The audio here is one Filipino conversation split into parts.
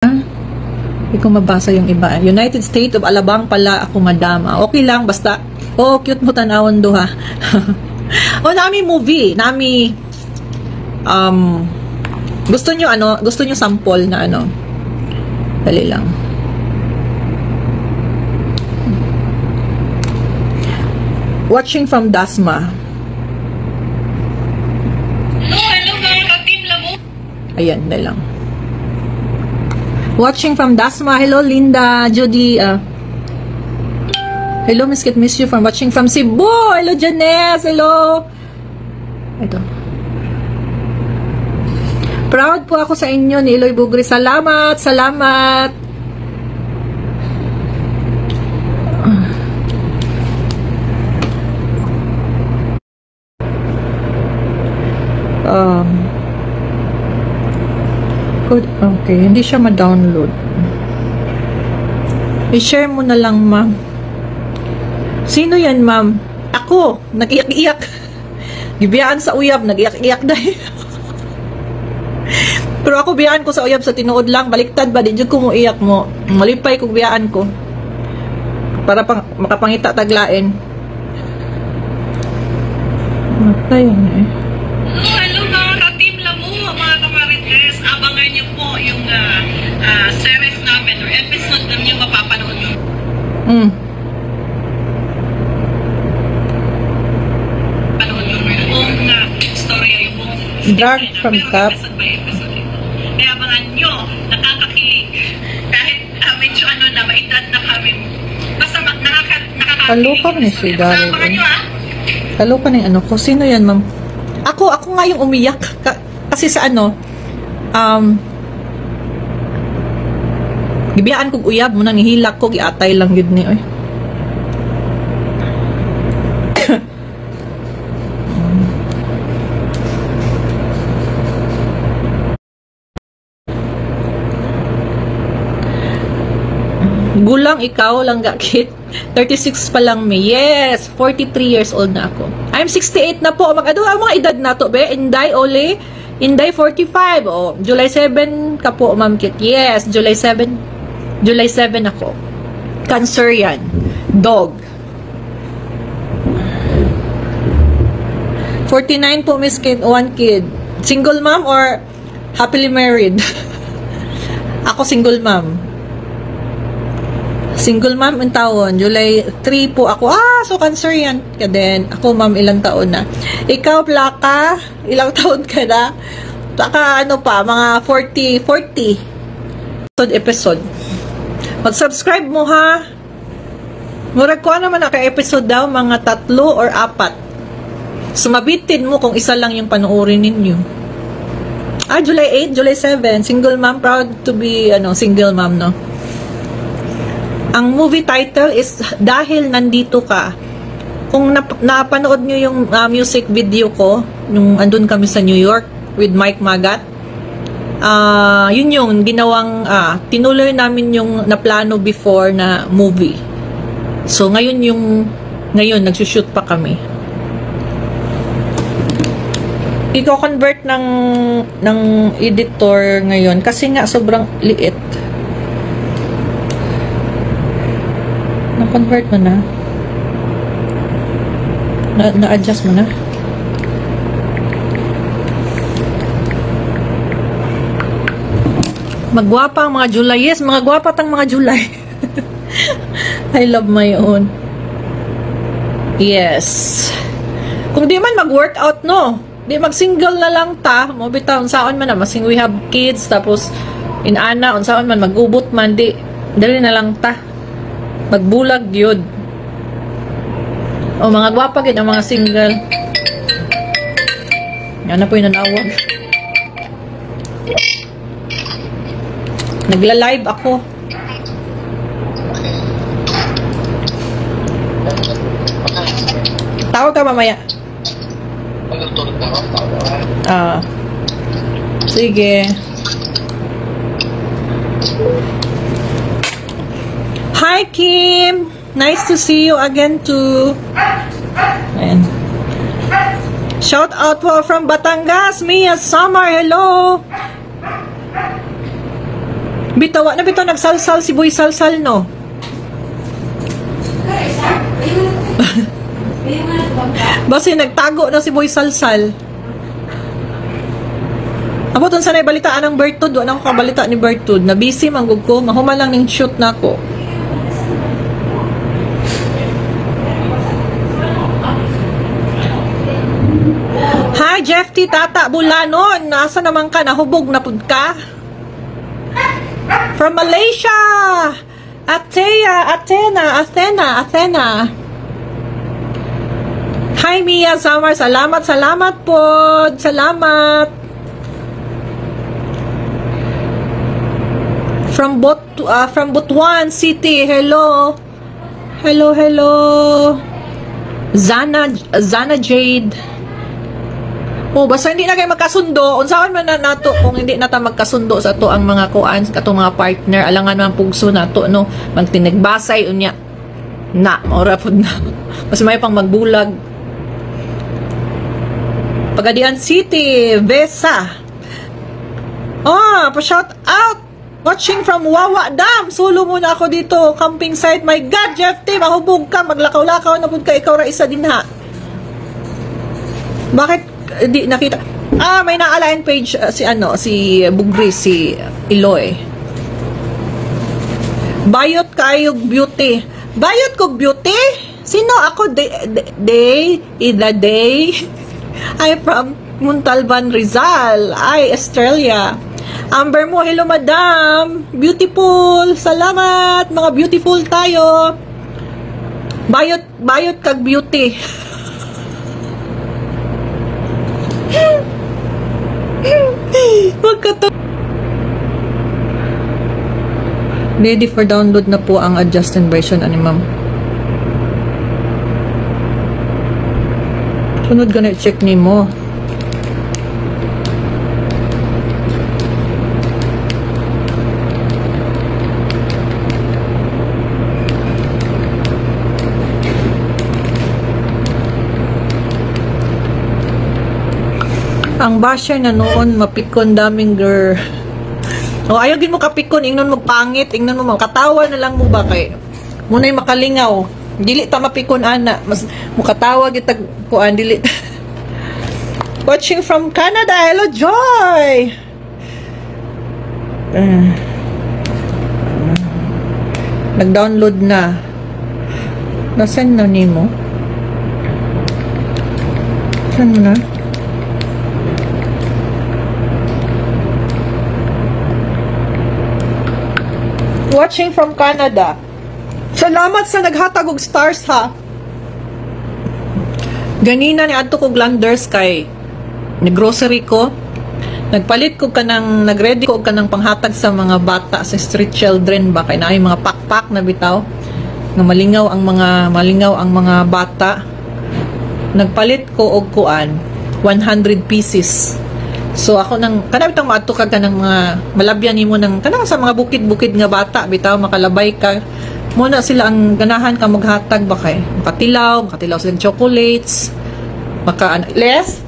Hindi ko mabasa yung iba. United States of Alabang pala ako, madam. Okay lang, basta. Oh, cute mo tanawon do ha. Oh, nami movie. Nami, gusto nyo ano? Gusto nyo sample na ano? Dali lang. Watching from Dasma. Hello mga ka-team Labo. Ayan, dali lang. Watching from Dasma. Hello, Linda, Judy. Hello, Miss Kit, miss you from watching from Cebu. Hello, Janice. Hello. Ito. Proud po ako sa inyo ni Eloy Bugri. Salamat, salamat. Good. Okay, hindi siya ma-download. I-share mo na lang, ma'am. Sino yan, ma'am? Ako, nag-iyak-iyak. Gibiyaan sa uyab, nag-iyak-iyak dahil. Pero ako biyaan ko sa uyab sa tinuod lang, baliktad ba, di dyan ko mo iyak mo. Malipay kung biyaan ko. Para makapangita taglain. Matay yan eh. Hello mga ka-team Labo, mga kamarites. Abangan niyo po yung series namin or episode namin yung mapapanood nyo. Panood nyo yung buong story, yung buong Dark from Cup. Episode by episode ito. Kaya abangan nyo, nakakakilig. Kahit medyo na, maedad na kami. Basta nakakakilig. Kaloka mo ni si Daryl. Abangan nyo Kaloka na yung ano ko. Sino yan, ma'am? Ako nga yung umiyak. Kasi sa ano, gibiyaan kong uyab mo, nangihilak ko, giatay lang yun ni, oy. Gulang ikaw lang gakit. 36 pa lang may. Yes, 43 years old na ako. I'm 68 na po. Ang mga edad na to, be. Inday, Ole. Inday, 45. Oh, July 7 ka po, Ma'am Kit. Yes, July 7. July 7 ako. Cancer yan. Dog. 49 po, Miss Kit. One kid. Single mom or happily married? Ako single mom. Single mom ang taon. July 3 po ako. So cancer yan. Then, ako ma'am, ilang taon na. Ikaw, Plaka, ilang taon ka na? Plaka, ano pa, mga 40 episode. Mag-subscribe mo, ha? Murag ko naman naka-episode daw, mga 3 or 4. Sumabitin mo kung isa lang yung panoorin ninyo. July 8, July 7. Single mom, proud to be, single mom, no? Ang movie title is Dahil Nandito Ka. Kung napanood nyo yung music video ko, nung andun kami sa New York with Mike Magat, yun yung ginawang, tinuloy namin yung naplano before na movie. So, ngayon nagsushoot pa kami. I-convert ng editor ngayon kasi nga sobrang liit. Na-convert mo na? Na-adjust mo na? Magwapa ang mga July. Yes, mga gwapa tang mga July. I love my own. Yes. Kung di man mag-workout, no? Di mag-single na lang ta. Mabitaw, unsaon man na. Masing we have kids, tapos inana, unsaon man, mag-ubot man, di. Dali na lang ta. Magbulag yun. O mga gwapa gid ang mga single. Yan na po yung nanawag. Nagla-live ako. Tawag ka mamaya. Sige. Hi, Kim. Nice to see you again too. Ayan. Shout out po from Batangas. Mia Summer. Hello. Bitawa na bitaw nagsalsal si Boy Salsal, no? Basi nagtago na si Boy Salsal. Abuton sa balitaan ng Bertud, wala ko kabalita ni Bertud. Na busy manggug ko, mahuma lang ning shoot na ko. Hi, Jeff T. Tata Bulanon. Nasa naman ka? Nahubog na pud ka? From Malaysia. Athena. Hi, Mia Samar. Salamat po. Salamat. From Butuan City. Hello. Zana Jade. Oh, basta hindi na kayo magkasundo. Unsaon man na nato kung hindi na ta magkasundo sa to ang mga kuan, kato mga partner, alangan man pugso nato no. Magtinagbasay unya. Na, ora pud na. Mas may pang magbulag. Pagadian City, Besa. Pa-shout out. Watching from Wawa Dam. Sulo muna ako dito. Camping site. My God, Jeff T. Mahubog ka. Maglakaw-lakaw na pud ka. Ikaw ra isa din ha. Bakit di nakita? May na-align page si Bugri, si Iloy. Bayot kayog beauty. Bayot kog beauty? Sino ako? Day? I'm from Montalban, Rizal. Australia. Amber mo, hello madam. Beautiful. Salamat. Mga beautiful tayo. Bayot kag beauty. Ready for download na po ang adjusted version ani ma'am. Sunod ka na check ni mo. Ang basher na noon, mapikon daming girl. Ayaw gin mo kapikon, ingnon mo pangit, ingnon mo makatawa na lang mo ba kay muna'y makalingaw. Dili ta mapikon ana, mas mukatawa gid tag kuan dili. Watching from Canada, hello Joy. Nag-download na. Nasaan na nimo? Saan na? Watching from Canada. Salamat sa naghatag og stars ha. Ganina ni adto kog landers kay naggrocery ko. Nagpalit ko kanang nagready ko kanang panghatag sa mga bata sa street children ba kay naay mga pakpak na bitaw nga malingaw ang mga bata. Nagpalit ko og kuan 100 pieces. So ako nang kanang bitang maadto ka kanang mga malabyan nimo nang kanang sa mga bukid-bukid nga bata bitaw makalabay ka muna sila ang ganahan ka maghatag ba kay makatilaw sila chocolates les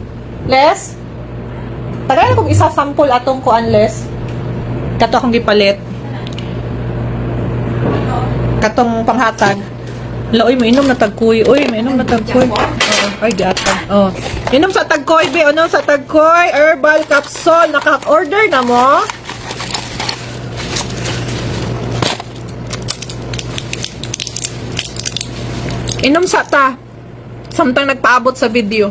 tagay kog isa sample atong kuan les kato akong gipalit katong panghatag Uy, mainom na tagkoy. Ay, diatag. Inom sa tagkoy, be. Ano sa tagkoy? Herbal capsule. Naka-order na mo? Inom sa ta. Samtang nagpaabot sa video.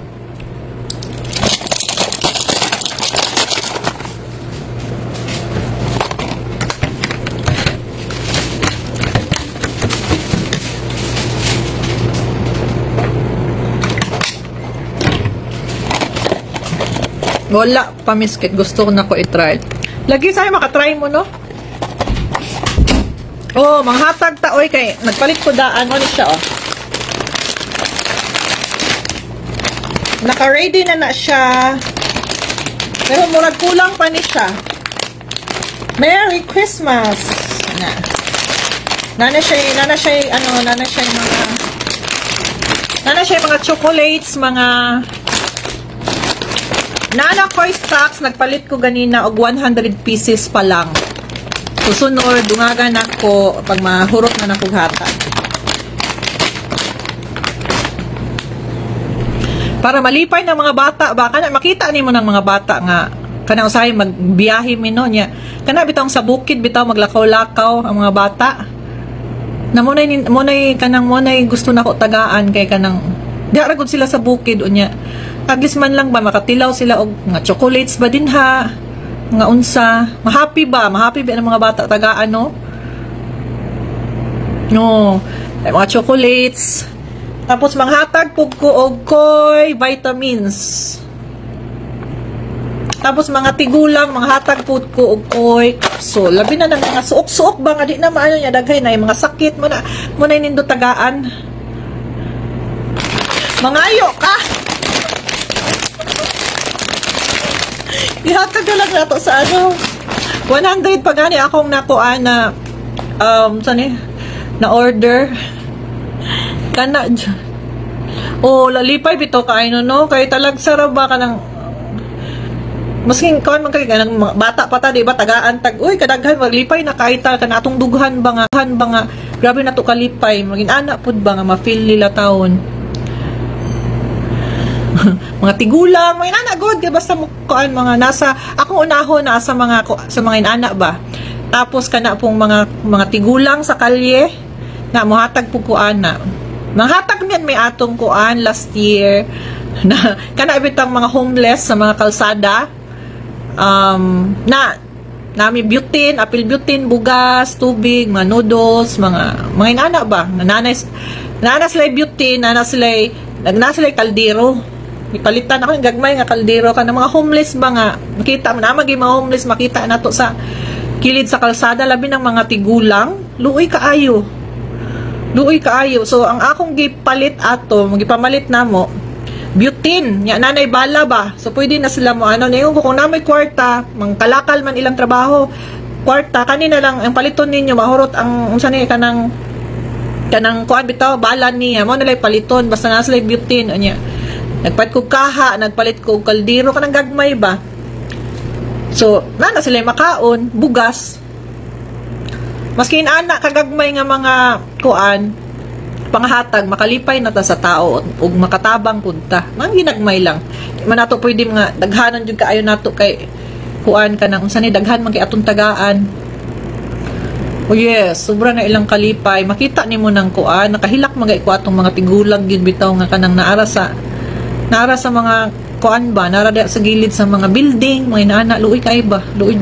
Wala pa miskit. Gusto ko na ko i-try. Lagi sa'yo makatry mo, no? Oh, manghatag ta. Oy, kay nagpalit ko daan. Ano siya, oh. Naka-ready na siya. Pero murag kulang pa ni siya. Merry Christmas. Nana siya mga chocolates, mga Nana Koy stocks, nagpalit ko ganina og 100 pieces pa lang. So susunod, dungagan ako pag mahurot na nakughatan. Para malipay ng mga bata ba, kana makita nimo ng mga bata nga kana usahay magbiyahe mino nya. Kana bitaw sa bukid bitaw maglakaw-lakaw ang mga bata. Na munay kanang munay gusto nako tagaan kay kanang diara gud sila sa bukid unya. At least man lang ba makatilaw sila og nga chocolates ba din ha. Nga unsa, mahappy ba ang mga bata tagaan no? No, mga chocolates. Tapos manghatag pug ko og koy vitamins. Tapos mga tigulang manghatag pud ko og koy capsule. Labi na ng mga suok-suok ba nga di na maano nya daghay na mga sakit mo na nindo tagaan. Mangayo ka. Ihatag ka lang nato sa 100 pa gani akong nakuha na saan na order. Kana lalipay bito kay no kay talag sarap ba kanang masking kon man kay kanang bata pa ta di ba tagaan tag uy kadaghan maglipay na kay ta kanatong dughan ba nga grabe na to kalipay maging anak pud ba nga ma-feel nila taon. Mga tigulang mga anak god kay basta mo kuan mga nasa akong unahon na sa mga inanak ba. Tapos kana pong mga tigulang sa kalye na mohatag pug kuan na nanghatag miyan may atong kuan last year na kana bitang mga homeless sa mga kalsada nami butane, apple butane, bugas, tubig, mga noodles, mga inana ba nanay sila butane, nana sila kaldero. Ipalitan ako ng gagmay nga kaldero ka ng mga homeless ba nga makita mo na mga homeless makita nato sa kilid sa kalsada labi ng mga tigulang luoy kaayo. So ang akong gipalit ato, magipamalit namo butane, nya nanay bala ba. So pwede na sila mo nayon kung na may kwarta, mangkalakal man ilang trabaho, kwarta kanina lang ang paliton ninyo mahurot ang unsa ni kanang kuan bitaw bala niya mo nalay paliton basta na sila butane nya. Nagpalit ko kaha, nagpalit ko kaldero kanang gagmay ba. So na sila makaon, bugas. Maski anak kagagmay nga mga kuan panghatag makalipay na ta sa tao ug makatabang punta man ginagmay lang man nato pwede nga daghanon jud kaayo nato kay kuan kanang unsa ni daghan man kay atong tagaan. Oh yes, sobra na ilang kalipay makita nimo nang kuan nakahilak magay ko atong mga tigulang gid bitaw nga kanang naara sa mga kuan ba naara sa gilid sa mga building mga inaana luoy kay ba luoy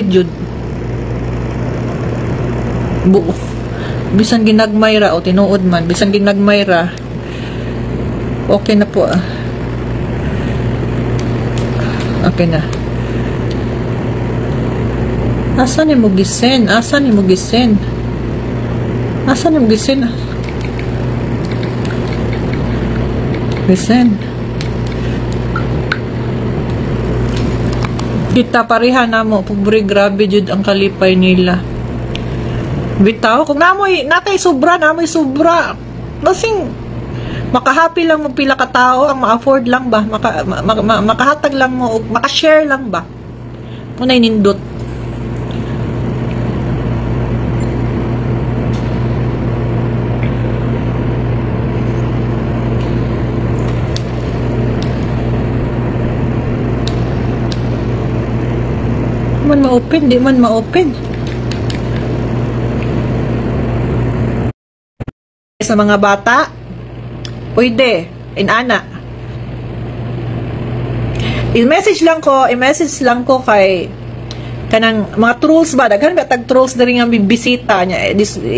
jud buo bisan ginagmay ra o tinuod man bisan ginagmay ra okay na po okay na asa ni mo gisen kita pareha na mo pobre grabe jud ang kalipay nila bitaw kung natay sobra lasing makahappy lang mo pila ka tao ang ma-afford lang ba makahatag lang mo maka-share lang ba kunay nindot di man ma-open sa mga bata pwede inana i-message lang ko kay kanang mga trolls ba daghan ba tag trolls diri nga bibisita nya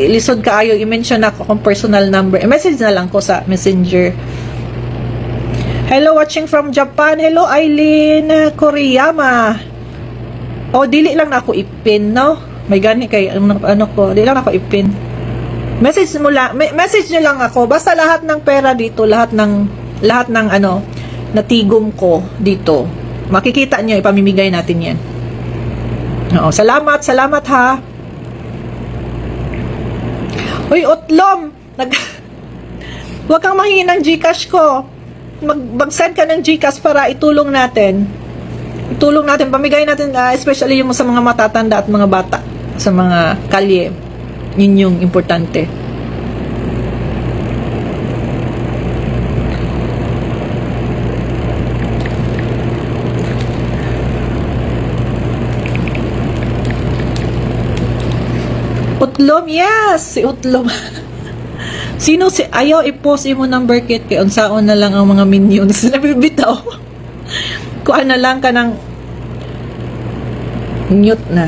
lisod kaayo i-mention ako kung personal number i-message na lang ko sa messenger. Hello watching from Japan. Hello Eileen Koriyama. Dili lang na ako ipin, no? May gani kay ano ko, dili lang ako ipin. Message nyo lang ako. Basta lahat ng pera dito, lahat ng natigom ko dito. Makikita nyo, ipamimigay natin yan. Oo, salamat ha. Uy, Utlom! Huwag kang mahingi ng Gcash ko. Mag-send ka ng Gcash para itulong natin. Itulong natin, pamigay natin, especially yung sa mga matatanda at mga bata, sa mga kalye. Yun yung importante. Utlom, yes! Si Utlom. Sino si... Ayaw i-post mo number kit kay unsaon na lang ang mga minions. Nabibitaw. Kuha na lang ka ng mute na.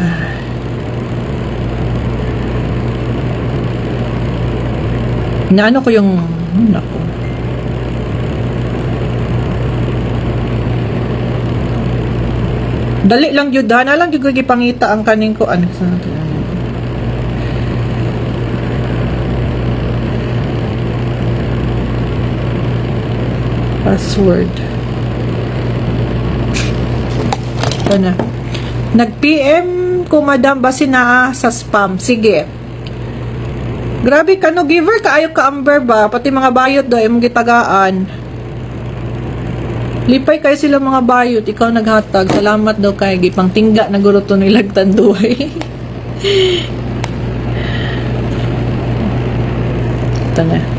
Naano ko yung... Nako. Dali lang yun. Na lang yung gipangita ang kaning ko. Ano sa natin? Password. Ito na. Nag-PM ko, madam, basi na sa spam. Sige. Grabe ka, no giver ka, ayaw ka Amber ba? Pati mga bayot do, imong gitagaan. Lipay kayo sila mga bayot, ikaw naghatag. Salamat daw kay gipang tingga na guro to nilagtan duhay. Ito na.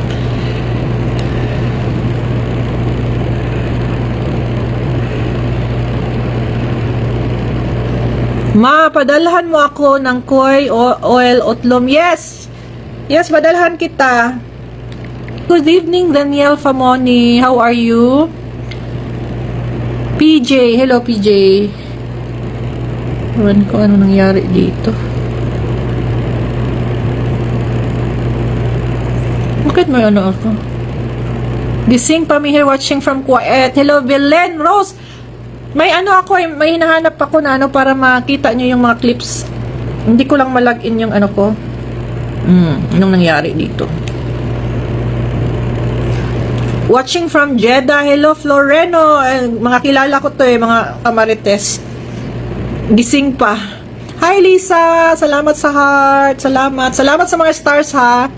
Ma, padalhan mo ako ng Koy Oil Utlom. Yes! Yes, padalhan kita. Good evening, Daniel Famoni. How are you? PJ. Hello, PJ. Ewan ko ano nangyari dito. Bakit may ano ako? Gising pa me here watching from Kuwait. Hello, Belen Rose. May ano ako, may hinahanap ako na ano para makita nyo yung mga clips. Hindi ko lang malagin yung ano ko. Anong nangyari dito? Watching from Jeddah. Hello, Floreno. Mga kilala ko to mga kamarites. Gising pa. Hi, Lisa. Salamat sa heart. Salamat. Salamat sa mga stars, ha.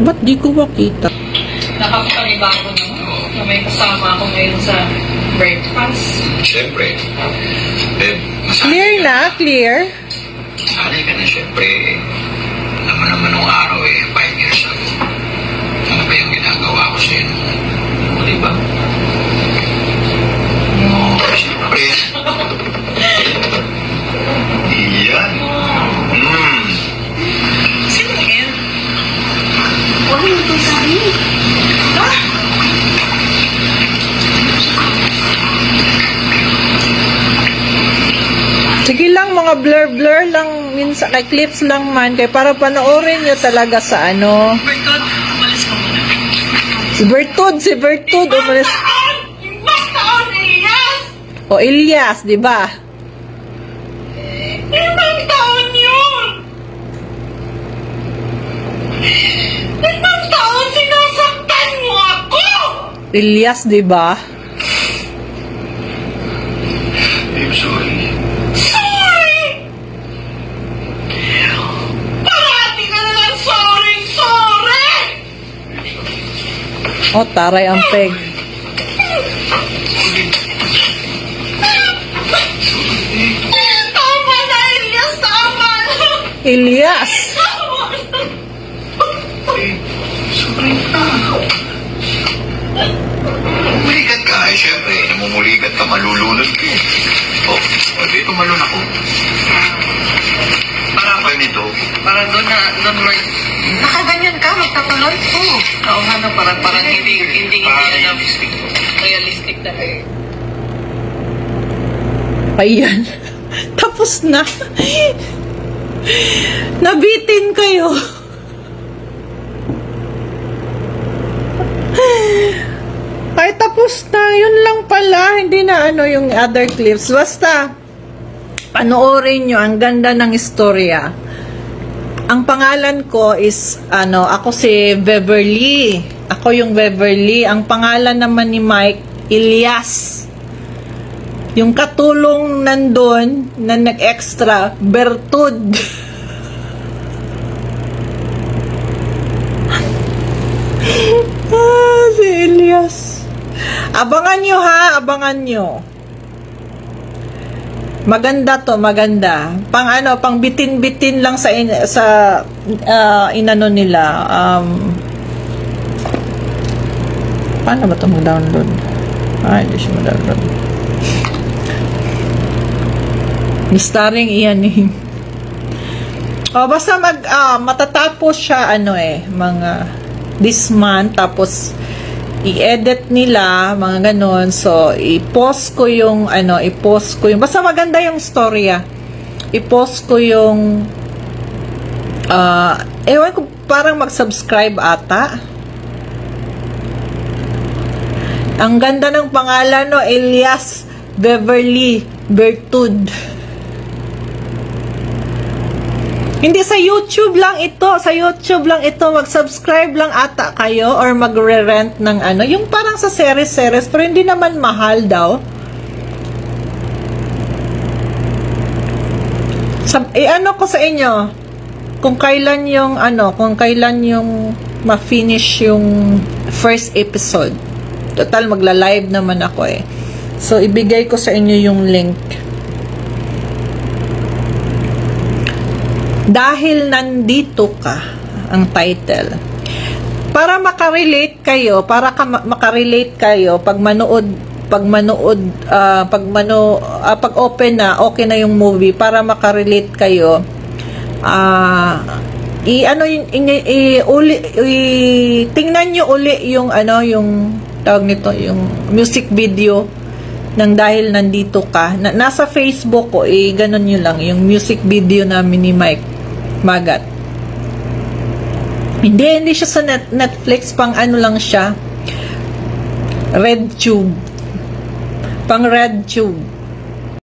Ba't di ko makita? Nakapanibago naman na may kasama ako ngayon sa breakfast. Siyempre. Beb, Clear na? Clear? sanay ka na siyempre. Alam mo naman nung araw 5 years ago. Ano ba yung ginagawa ko sa'yo? Di ba? Oo, siyempre. Iyan. Sino yan? Wala mo ito sabi. Sige lang, mga blur-blur lang, minsan, like clips lang man, kaya para panoorin nyo talaga sa ano. Bertod, umalis ka muna. Si Bertud, umalis. Ibang taon, Elias! O, Elias, di ba? Ibang taon yun! Ibang taon sinasaktan mo ako! Elias, di ba? Babe, sorry. Sorry! Parati ka na lang sorry! O, taray ang peg. Tama na, Elias! Tama na! Elias! Babe, sorry ka. Muligat ka. Siyempre, namumuligat ka, malulunod ka. Di tumalon ako. Parang ganito. Parang doon nakaganyan ka, magtatuloy? Oo. Oo nga, no, parang hindi realistic na kayo. Ayan. Tapos na. Nabitin kayo. Ay, tapos na. Yun lang pala. Hindi na ano yung other clips. Basta, panoorin nyo. Ang ganda ng istorya. Ang pangalan ko is, ako si Beverly. Ako yung Beverly. Ang pangalan naman ni Mike, Elias. Yung katulong nandun, na nag-extra, Bertud. Si Elias. Abangan nyo ha, abangan nyo. Maganda to, maganda. Pang ano, pang bitin-bitin lang sa inano nila. Paano ba ito mag-download? Hindi siya mag-download. Starring iyan eh. Basta matatapos siya mga this month, tapos i-edit nila, mga ganon. So, i-post ko yung, basta maganda yung storya. I-post ko yung, ewan ko, parang mag-subscribe ata. Ang ganda ng pangalan, no? Elias Beverly Bertud. Hindi, sa YouTube lang ito. Sa YouTube lang ito. Mag-subscribe lang ata kayo or magre-rent ng yung parang sa series, pero hindi naman mahal daw. Ko sa inyo, kung kailan yung ma-finish yung first episode. Total, magla-live naman ako eh. So, ibigay ko sa inyo yung link. Dahil nandito ka, ang title. Para makarelate kayo, pag open na, okay na yung movie, para makarelate kayo, tingnan nyo uli yung tawag nito, yung music video ng Dahil Nandito Ka. Nasa Facebook ko, ganun nyo lang, yung music video namin ni Mike Magat. Hindi siya sa Netflix, pang lang siya, RedTube. Pang RedTube.